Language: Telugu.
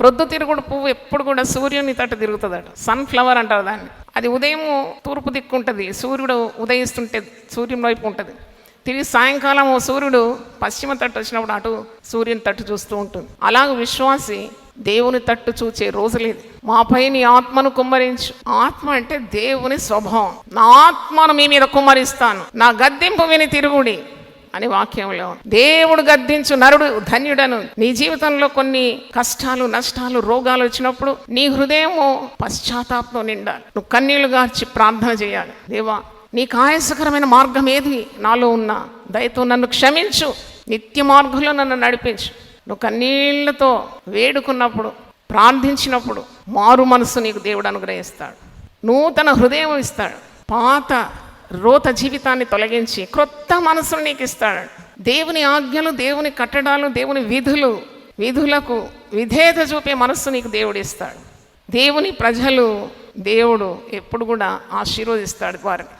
ప్రొద్దుతిరుగుడు పువ్వు ఎప్పుడు కూడా సూర్యుని తట్టు తిరుగుతుందట. సన్ఫ్లవర్ అంటారు దాన్ని. అది ఉదయం తూర్పు దిక్కు ఉంటుంది, సూర్యుడు ఉదయిస్తుంటే సూర్యుని వైపు ఉంటుంది. తిరిగి సాయంకాలం సూర్యుడు పశ్చిమ తట్టు వచ్చినప్పుడు అటు సూర్యుని తట్టు చూస్తూ ఉంటుంది. అలాగ విశ్వాసి దేవుని తట్టు చూచే రోజు లేదు. మాపై నీ ఆత్మను కుమ్మరించు. ఆత్మ అంటే దేవుని స్వభావం. నా ఆత్మను మీ మీద కుమ్మరిస్తాను, నా గద్దింపు విని తిరుగుడి అని వాక్యంలో. దేవుడు గద్దించు నరుడు ధన్యుడను. నీ జీవితంలో కొన్ని కష్టాలు, నష్టాలు, రోగాలు వచ్చినప్పుడు నీ హృదయము పశ్చాత్తాపంతో నిండాలి. నువ్వు కన్నీళ్లు గార్చి ప్రార్థన చేయాలి. దేవా, నీకు ఆయాసకరమైన మార్గం ఏది నాలో ఉన్నా దయతో నన్ను క్షమించు, నిత్య మార్గంలో నన్ను నడిపించు. నువ్వు కన్నీళ్లతో వేడుకున్నప్పుడు, ప్రార్థించినప్పుడు మారు మనసు నీకు దేవుడు అనుగ్రహిస్తాడు, నూతన హృదయం ఇస్తాడు. పాత రోత జీవితాన్ని తొలగించి క్రొత్త మనసును నీకు ఇస్తాడు. దేవుని ఆజ్ఞలు, దేవుని కట్టడాలు, దేవుని విధులకు విధేయత చూపే మనస్సు నీకు దేవుడు ఇస్తాడు. దేవుని ప్రజలు దేవుడు ఎప్పుడు కూడా ఆశీర్వదిస్తాడు వారిని.